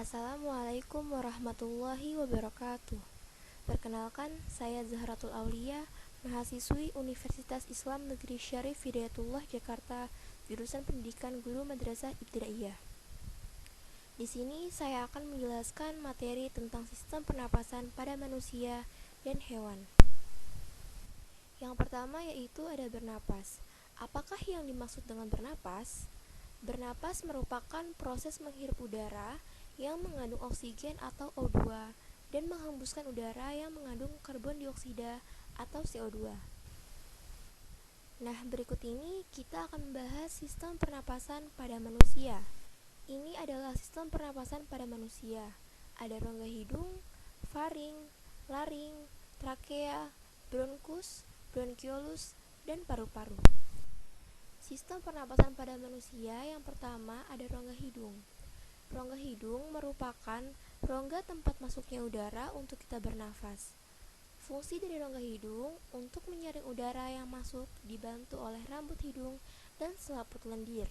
Assalamualaikum warahmatullahi wabarakatuh. Perkenalkan, saya Zahratul Aulia, mahasiswi Universitas Islam Negeri Syarif Hidayatullah Jakarta, jurusan Pendidikan Guru Madrasah Ibtidaiyah. Di sini saya akan menjelaskan materi tentang sistem pernapasan pada manusia dan hewan. Yang pertama yaitu ada bernapas. Apakah yang dimaksud dengan bernapas? Bernapas merupakan proses menghirup udara yang mengandung oksigen atau O2 dan menghembuskan udara yang mengandung karbon dioksida atau CO2. Nah, berikut ini kita akan membahas sistem pernapasan pada manusia. Ini adalah sistem pernapasan pada manusia. Ada rongga hidung, faring, laring, trakea, bronkus, bronkiolus, dan paru-paru. Sistem pernapasan pada manusia yang pertama ada rongga hidung. Rongga hidung merupakan rongga tempat masuknya udara untuk kita bernafas. Fungsi dari rongga hidung untuk menyaring udara yang masuk dibantu oleh rambut hidung dan selaput lendir.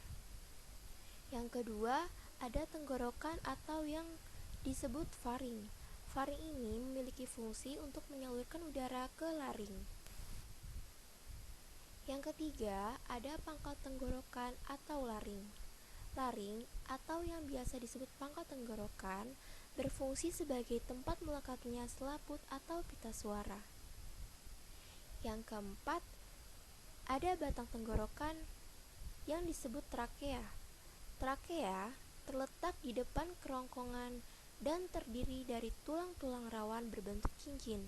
Yang kedua, ada tenggorokan atau yang disebut faring. Faring ini memiliki fungsi untuk menyalurkan udara ke laring. Yang ketiga, ada pangkal tenggorokan atau laring. Laring atau yang biasa disebut pangkal tenggorokan berfungsi sebagai tempat melekatnya selaput atau pita suara. Yang keempat, ada batang tenggorokan yang disebut trakea. Trakea terletak di depan kerongkongan dan terdiri dari tulang-tulang rawan berbentuk cincin.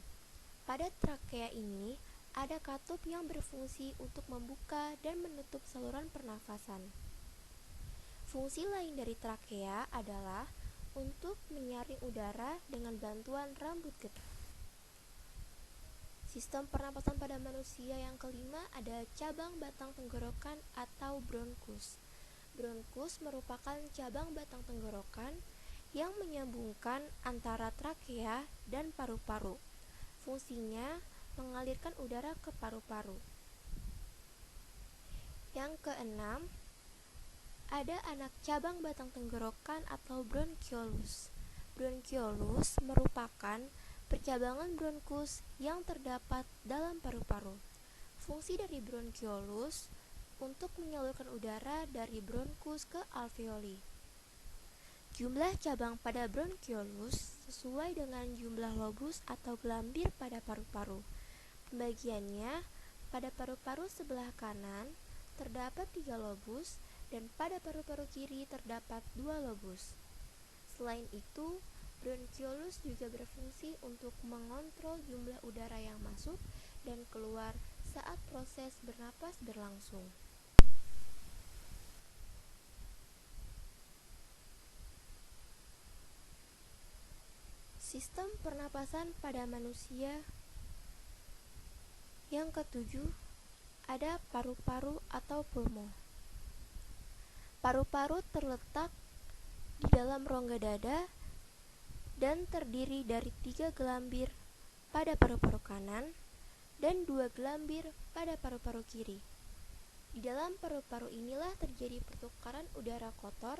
Pada trakea ini ada katup yang berfungsi untuk membuka dan menutup saluran pernafasan. Fungsi lain dari trakea adalah untuk menyaring udara dengan bantuan rambut getah. Sistem pernapasan pada manusia yang kelima ada cabang batang tenggorokan atau bronkus. Bronkus merupakan cabang batang tenggorokan yang menyambungkan antara trakea dan paru-paru. Fungsinya mengalirkan udara ke paru-paru. Yang keenam, ada anak cabang batang tenggorokan atau bronkiolus. Bronkiolus merupakan percabangan bronkus yang terdapat dalam paru-paru. Fungsi dari bronkiolus untuk menyalurkan udara dari bronkus ke alveoli. Jumlah cabang pada bronkiolus sesuai dengan jumlah lobus atau gelambir pada paru-paru. Pembagiannya, pada paru-paru sebelah kanan terdapat 3 lobus dan pada paru-paru kiri terdapat 2 lobus. Selain itu, bronkiolus juga berfungsi untuk mengontrol jumlah udara yang masuk dan keluar saat proses bernapas berlangsung. Sistem pernapasan pada manusia yang ketujuh ada paru-paru atau pulmo. Paru-paru terletak di dalam rongga dada dan terdiri dari 3 gelambir pada paru-paru kanan dan 2 gelambir pada paru-paru kiri. Di dalam paru-paru inilah terjadi pertukaran udara kotor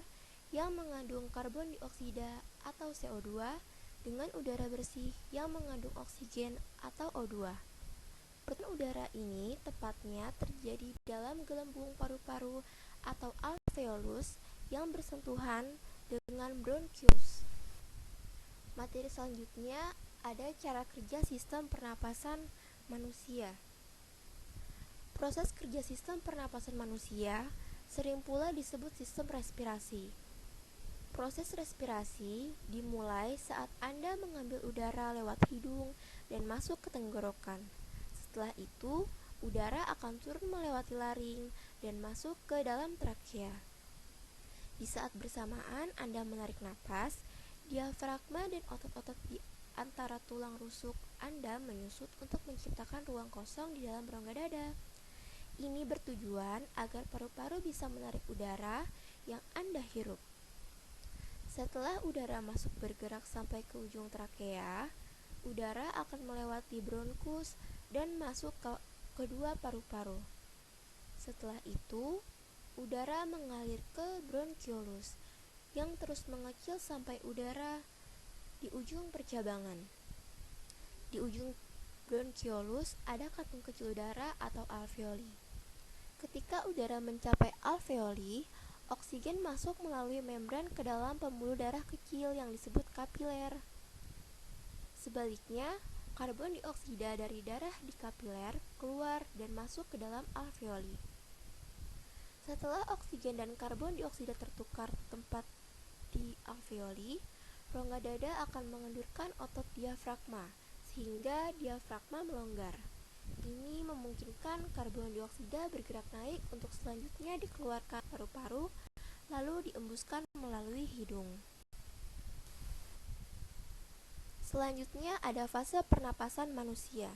yang mengandung karbon dioksida atau CO2 dengan udara bersih yang mengandung oksigen atau O2. Pertukaran udara ini tepatnya terjadi di dalam gelembung paru-paru atau alveolus yang bersentuhan dengan bronkiolus. Materi selanjutnya ada cara kerja sistem pernapasan manusia. Proses kerja sistem pernapasan manusia sering pula disebut sistem respirasi. Proses respirasi dimulai saat Anda mengambil udara lewat hidung dan masuk ke tenggorokan. Setelah itu, udara akan turun melewati laring dan masuk ke dalam trakea. Di saat bersamaan Anda menarik napas, diafragma dan otot-otot di antara tulang rusuk Anda menyusut untuk menciptakan ruang kosong di dalam rongga dada. Ini bertujuan agar paru-paru bisa menarik udara yang Anda hirup. Setelah udara masuk bergerak sampai ke ujung trakea, udara akan melewati bronkus dan masuk ke kedua paru-paru. Setelah itu, udara mengalir ke bronkiolus yang terus mengecil sampai udara di ujung percabangan. Di ujung bronchiolus ada kantung kecil udara atau alveoli. Ketika udara mencapai alveoli, oksigen masuk melalui membran ke dalam pembuluh darah kecil yang disebut kapiler. Sebaliknya, karbon dioksida dari darah di kapiler keluar dan masuk ke dalam alveoli. Setelah oksigen dan karbon dioksida tertukar tempat di alveoli, rongga dada akan mengendurkan otot diafragma, sehingga diafragma melonggar. Ini memungkinkan karbon dioksida bergerak naik untuk selanjutnya dikeluarkan paru-paru, lalu diembuskan melalui hidung. Selanjutnya ada fase pernapasan manusia.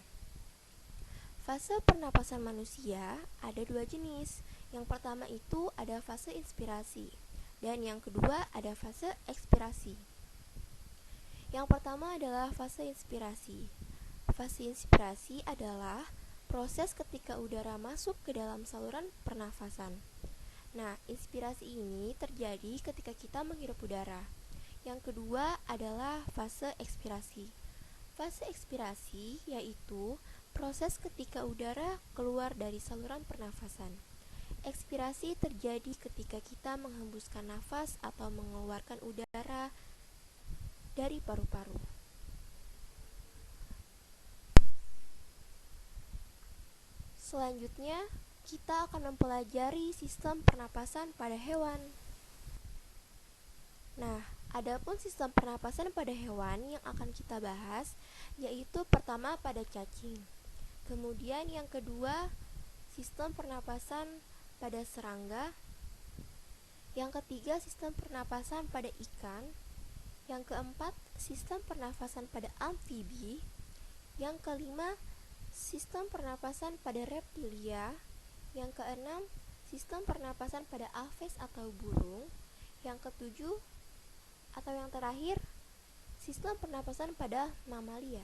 Fase pernapasan manusia ada dua jenis. Yang pertama itu ada fase inspirasi, dan yang kedua ada fase ekspirasi. Yang pertama adalah fase inspirasi. Fase inspirasi adalah proses ketika udara masuk ke dalam saluran pernafasan. Nah, inspirasi ini terjadi ketika kita menghirup udara. Yang kedua adalah fase ekspirasi. Fase ekspirasi yaitu proses ketika udara keluar dari saluran pernafasan. Ekspirasi terjadi ketika kita menghembuskan nafas atau mengeluarkan udara dari paru-paru. Selanjutnya, kita akan mempelajari sistem pernapasan pada hewan. Nah, adapun sistem pernapasan pada hewan yang akan kita bahas yaitu pertama pada cacing. Kemudian yang kedua, sistem pernapasan pada serangga. Yang ketiga, sistem pernapasan pada ikan. Yang keempat, sistem pernapasan pada amfibi. Yang kelima, sistem pernapasan pada reptilia. Yang keenam, sistem pernapasan pada aves atau burung. Yang ketujuh, atau yang terakhir, sistem pernapasan pada mamalia.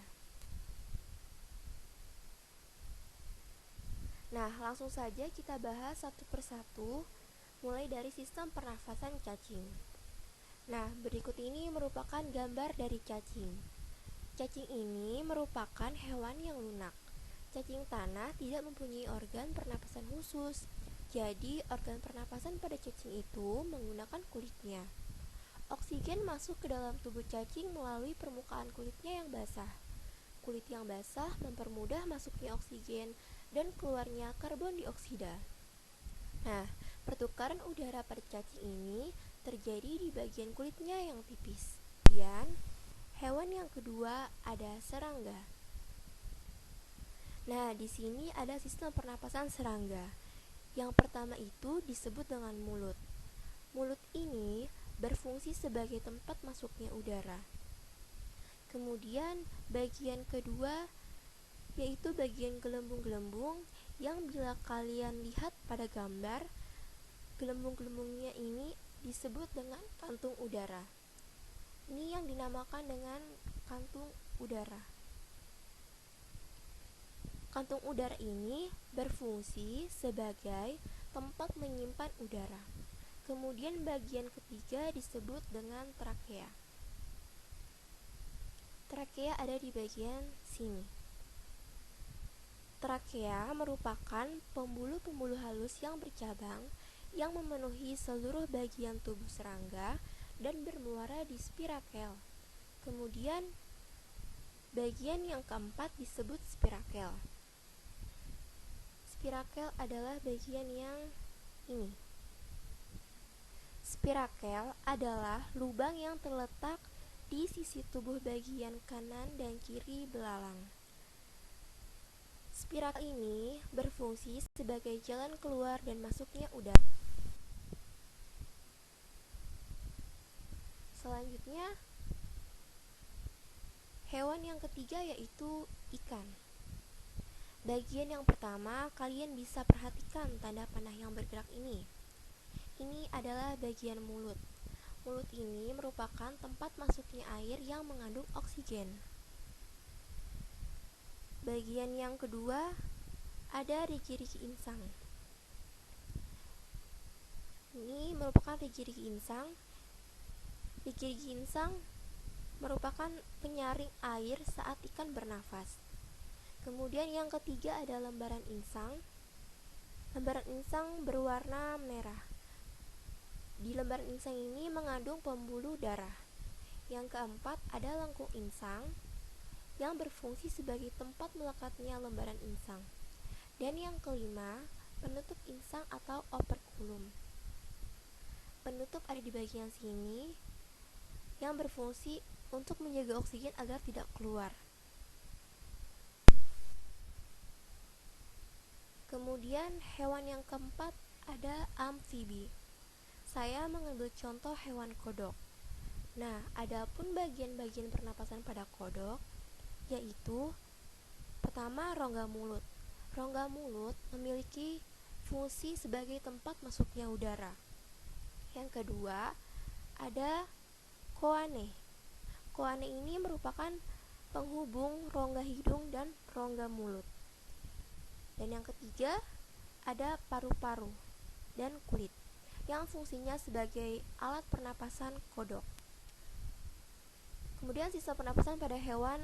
Nah, langsung saja kita bahas satu persatu, mulai dari sistem pernafasan cacing. Nah, berikut ini merupakan gambar dari cacing. Cacing ini merupakan hewan yang lunak. Cacing tanah tidak mempunyai organ pernapasan khusus, jadi organ pernapasan pada cacing itu menggunakan kulitnya. Oksigen masuk ke dalam tubuh cacing melalui permukaan kulitnya yang basah. Kulit yang basah mempermudah masuknya oksigen dan keluarnya karbon dioksida. Nah, pertukaran udara pada cacing ini terjadi di bagian kulitnya yang tipis. Kemudian, hewan yang kedua ada serangga. Nah, di sini ada sistem pernapasan serangga. Yang pertama itu disebut dengan mulut. Mulut ini berfungsi sebagai tempat masuknya udara. Kemudian bagian kedua yaitu bagian gelembung-gelembung yang bila kalian lihat pada gambar, gelembung-gelembungnya ini disebut dengan kantung udara. Ini yang dinamakan dengan kantung udara. Kantung udara ini berfungsi sebagai tempat menyimpan udara. Kemudian bagian ketiga disebut dengan trakea. Trakea ada di bagian sini. Trakea merupakan pembuluh-pembuluh halus yang bercabang yang memenuhi seluruh bagian tubuh serangga dan bermuara di spirakel. Kemudian bagian yang keempat disebut spirakel. Spirakel adalah bagian yang ini. Spirakel adalah lubang yang terletak di sisi tubuh bagian kanan dan kiri belalang. Spirakel ini berfungsi sebagai jalan keluar dan masuknya udara. Selanjutnya, hewan yang ketiga yaitu ikan. Bagian yang pertama, kalian bisa perhatikan tanda panah yang bergerak ini. Ini adalah bagian mulut. Mulut ini merupakan tempat masuknya air yang mengandung oksigen. Bagian yang kedua ada rigi-rigi insang. Ini merupakan rigi-rigi insang Gigi ginsang merupakan penyaring air saat ikan bernafas. Kemudian yang ketiga ada lembaran insang. Lembaran insang berwarna merah. Di lembaran insang ini mengandung pembuluh darah. Yang keempat ada lengkung insang yang berfungsi sebagai tempat melekatnya lembaran insang. Dan yang kelima, penutup insang atau operculum. Penutup ada di bagian sini yang berfungsi untuk menjaga oksigen agar tidak keluar. Kemudian hewan yang keempat ada amfibi. Saya mengambil contoh hewan kodok. Nah, adapun bagian-bagian pernapasan pada kodok yaitu pertama, rongga mulut. Rongga mulut memiliki fungsi sebagai tempat masuknya udara. Yang kedua, ada koane. Koane ini merupakan penghubung rongga hidung dan rongga mulut. Dan yang ketiga, ada paru-paru dan kulit yang fungsinya sebagai alat pernapasan kodok. Kemudian sistem pernapasan pada hewan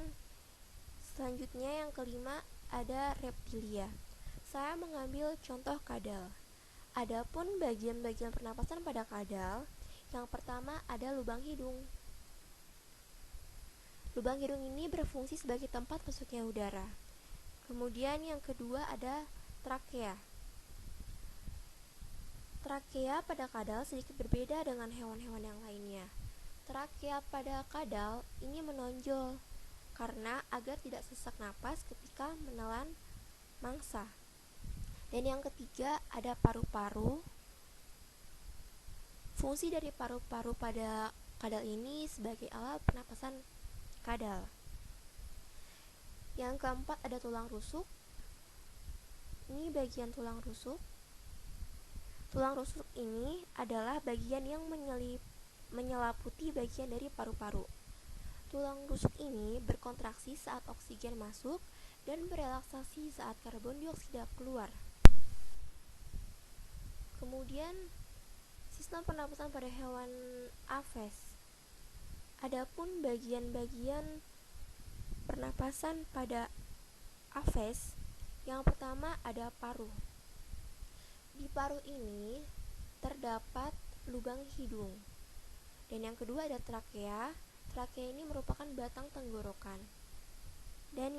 selanjutnya yang kelima ada reptilia. Saya mengambil contoh kadal. Adapun bagian-bagian pernapasan pada kadal, yang pertama ada lubang hidung. Lubang hidung ini berfungsi sebagai tempat masuknya udara. Kemudian yang kedua ada trakea. Trakea pada kadal sedikit berbeda dengan hewan-hewan yang lainnya. Trakea pada kadal ini menonjol karena agar tidak sesak napas ketika menelan mangsa. Dan yang ketiga ada paru-paru. Fungsi dari paru-paru pada kadal ini sebagai alat pernapasan kadal. Yang keempat ada tulang rusuk. Ini bagian tulang rusuk. Tulang rusuk ini adalah bagian yang menyeliputi bagian dari paru-paru. Tulang rusuk ini berkontraksi saat oksigen masuk dan berelaksasi saat karbon dioksida keluar. Kemudian sistem pernapasan pada hewan aves. Adapun bagian-bagian pernapasan pada aves, yang pertama ada paru. Di paru ini terdapat lubang hidung. Dan yang kedua ada trakea. Trakea ini merupakan batang tenggorokan. Dan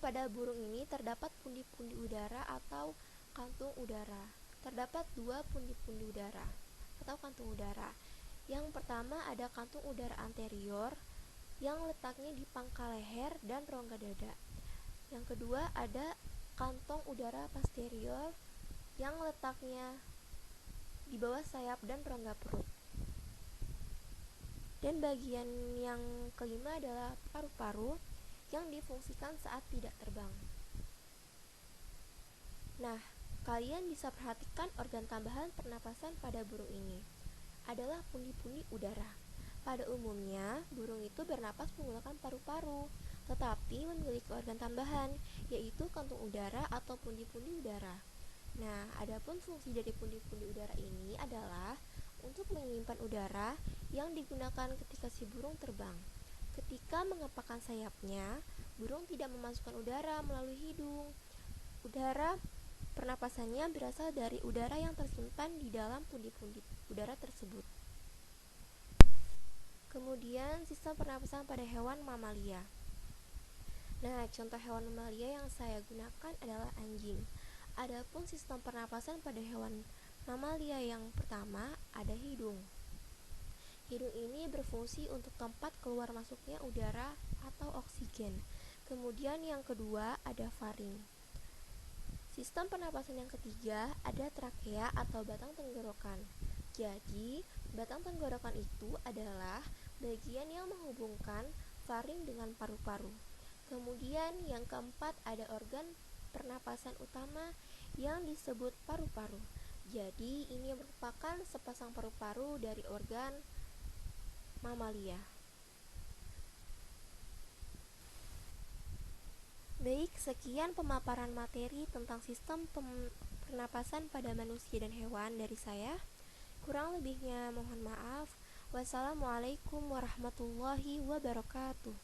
pada burung ini terdapat pundi-pundi udara atau kantung udara. Terdapat dua pundi-pundi udara atau kantung udara. Yang pertama ada kantung udara anterior yang letaknya di pangkal leher dan rongga dada. Yang kedua ada kantong udara posterior yang letaknya di bawah sayap dan rongga perut. Dan bagian yang kelima adalah paru-paru yang difungsikan saat tidak terbang. Nah, kalian bisa perhatikan organ tambahan pernapasan pada burung ini adalah pundi-pundi udara. Pada umumnya, burung itu bernapas menggunakan paru-paru, tetapi memiliki organ tambahan, yaitu kantung udara atau pundi-pundi udara. Nah, adapun fungsi dari pundi-pundi udara ini adalah untuk menyimpan udara yang digunakan ketika si burung terbang. Ketika mengepakkan sayapnya, burung tidak memasukkan udara melalui hidung. Udara pernapasannya berasal dari udara yang tersimpan di dalam pundi-pundi udara tersebut. Kemudian sistem pernapasan pada hewan mamalia. Nah, contoh hewan mamalia yang saya gunakan adalah anjing. Adapun sistem pernapasan pada hewan mamalia yang pertama ada hidung. Hidung ini berfungsi untuk tempat keluar masuknya udara atau oksigen. Kemudian yang kedua ada faring. Sistem pernapasan yang ketiga ada trakea atau batang tenggorokan. Jadi, batang tenggorokan itu adalah bagian yang menghubungkan faring dengan paru-paru. Kemudian yang keempat ada organ pernapasan utama yang disebut paru-paru. Jadi, ini merupakan sepasang paru-paru dari organ mamalia. Baik, sekian pemaparan materi tentang sistem pernapasan pada manusia dan hewan dari saya. Kurang lebihnya mohon maaf. Wassalamualaikum warahmatullahi wabarakatuh.